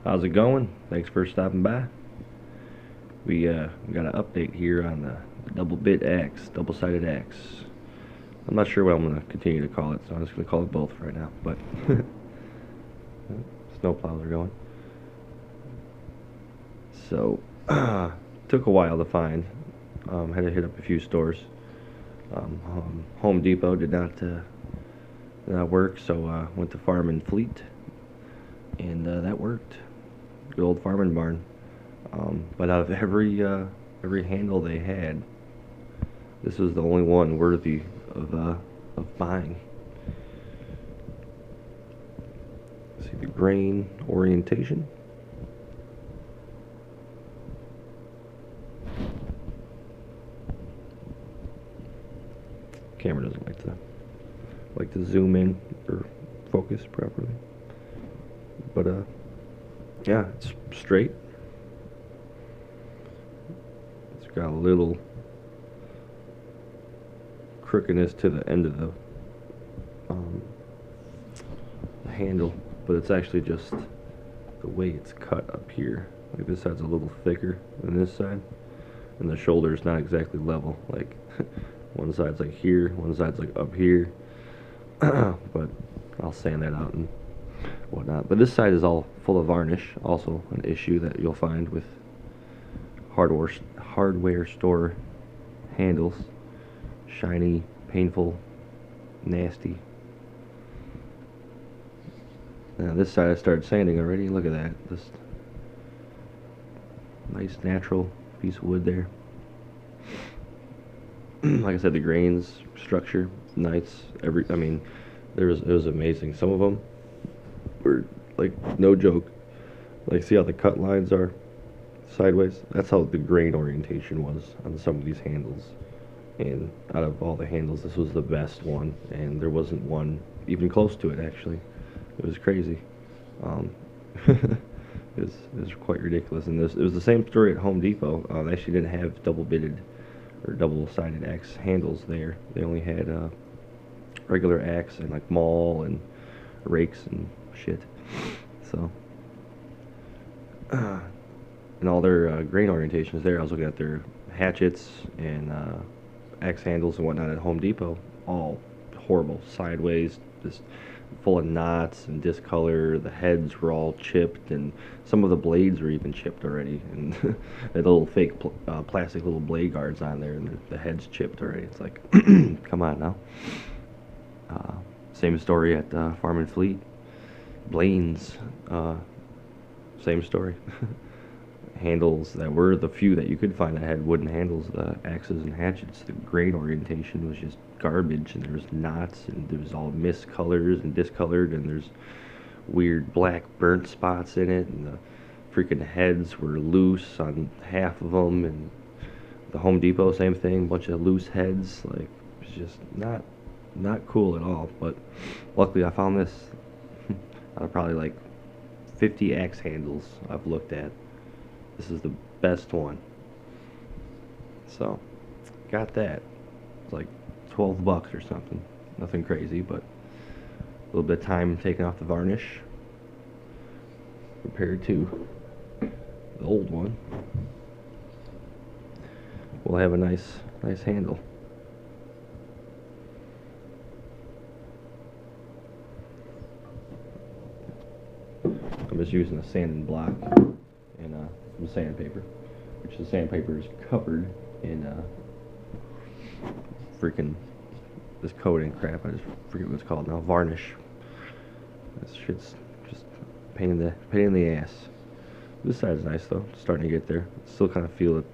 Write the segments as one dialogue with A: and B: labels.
A: How's it going? Thanks for stopping by. We got an update here on the double bit axe, double-sided axe. I'm not sure what I'm going to continue to call it, so I'm just going to call it both right now. But snow plows are going. So took a while to find. Had to hit up a few stores. Home Depot did not work, so went to Farm and Fleet, and that worked. Good old Farm and Barn. But out of every handle they had, this was the only one worthy of buying. See the grain orientation. Camera doesn't like to zoom in or focus properly. But yeah, it's straight. It's got a little crookedness to the end of the handle, but it's actually just the way it's cut up here. Like this side's a little thicker than this side, and the shoulder's not exactly level. Like one side's like here, one side's like up here. But I'll sand that out and whatnot. But this side is all full of varnish. Also an issue that you'll find with hardware store handles. Shiny, painful, nasty. Now this side I started sanding already. Look at that. Just nice natural piece of wood there. Like I said, the grains, structure, nice. I mean, it was amazing. Some of them were like no joke. Like, see how the cut lines are sideways? That's how the grain orientation was on some of these handles. And out of all the handles, this was the best one, and there wasn't one even close to it. Actually, it was crazy. It was quite ridiculous. And it was the same story at Home Depot. They actually didn't have double-bitted or double-sided axe handles there. They only had regular axe and like maul and rakes and shit. So, and all their grain orientations there. I was looking at their hatchets and axe handles and whatnot at Home Depot. All horrible, sideways, just full of knots and discolor. The heads were all chipped, and some of the blades were even chipped already. And they had little fake plastic little blade guards on there, and the head's chipped already. It's like, come on now. Same story at Farm and Fleet. Blaine's, same story. Handles that were the few that you could find that had wooden handles, the axes and hatchets, the grain orientation was just garbage, and there was knots, and there was all miscolors and discolored, and there's weird black burnt spots in it, and the freaking heads were loose on half of them, and the Home Depot, same thing, bunch of loose heads. Like, it's just not cool at all. But luckily I found this. Out of probably like 50 axe handles I've looked at, this is the best one. So got that. It's like 12 bucks or something. Nothing crazy, but a little bit of time taking off the varnish compared to the old one. We'll have a nice handle. I'm just using a sanding block and some sandpaper, which the sandpaper is covered in freaking this coating crap. I just forget what it's called now. Varnish. This shit's just pain in the ass. This side's nice though. It's starting to get there. Still kind of feel it.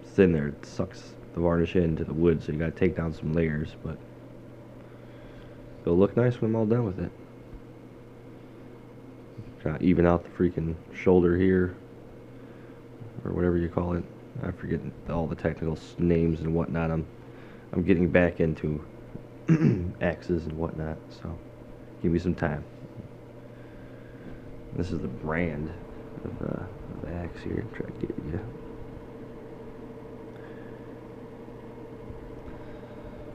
A: It's in there. It sucks the varnish into the wood, so you gotta take down some layers, but it'll look nice when I'm all done with it. Try to even out the freaking shoulder here, or whatever you call it. I forget all the technical names and whatnot. I'm getting back into axes and whatnot, so give me some time. This is the brand of the axe here. Try to get you.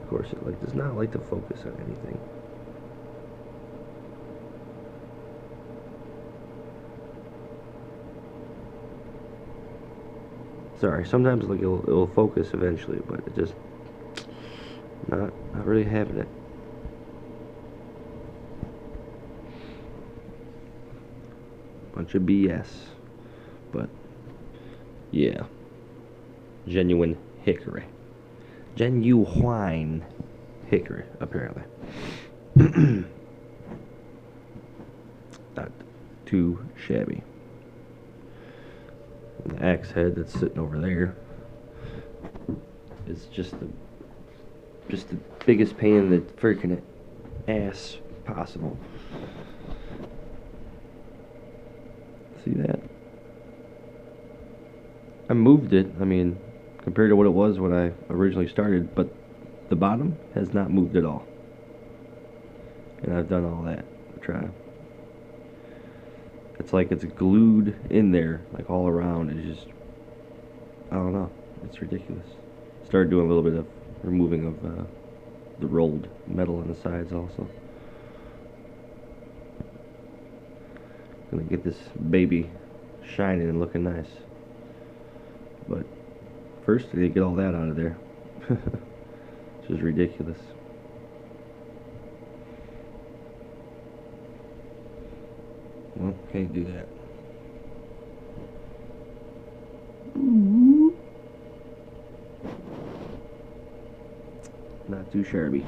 A: Of course, it does not like to focus on anything. Sorry, sometimes like it'll focus eventually, but it just not really having it. Bunch of BS, but yeah, genuine hickory, genuine hickory apparently. Not too shabby. And the axe head that's sitting over there is just the biggest pain in the freaking ass possible. See that? I moved it, I mean, compared to what it was when I originally started, but the bottom has not moved at all. And I've done all that to try. It's like it's glued in there, like all around. It's just, I don't know. It's ridiculous. Started doing a little bit of removing of the rolled metal on the sides also. Gonna get this baby shining and looking nice. But first, I need to get all that out of there. This is ridiculous. Well, can't do that. Not too shabby.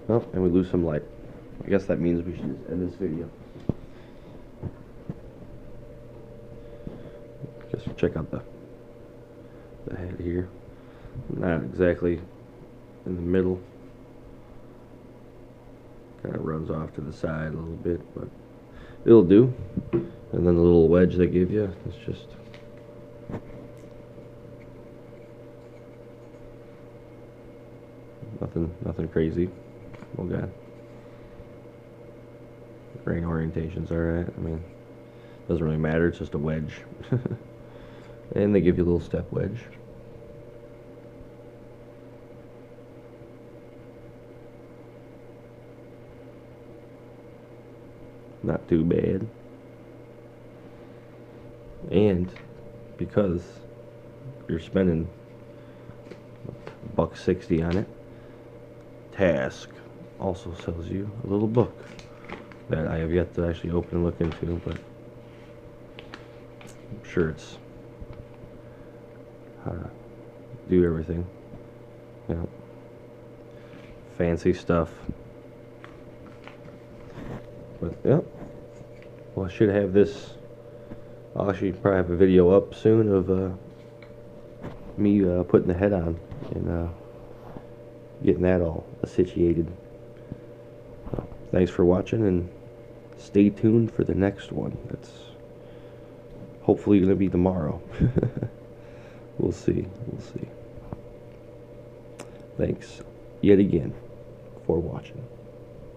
A: Oh, and we lose some light. I guess that means we should just end this video. Guess we'll check out the head here. Not exactly in the middle. Kind of runs off to the side a little bit, but it'll do. And then the little wedge they give you, it's just nothing crazy. Oh god. Grain orientation's alright. I mean, doesn't really matter, it's just a wedge. And they give you a little step wedge. Not too bad. And because you're spending $1.60 on it, Task also sells you a little book that I have yet to actually open and look into, but I'm sure it's how to do everything. You know, fancy stuff. But yeah, well, I should have this. I'll actually probably have a video up soon of me putting the head on and getting that all situated. So, thanks for watching, and stay tuned for the next one. That's hopefully going to be tomorrow. We'll see. Thanks yet again for watching.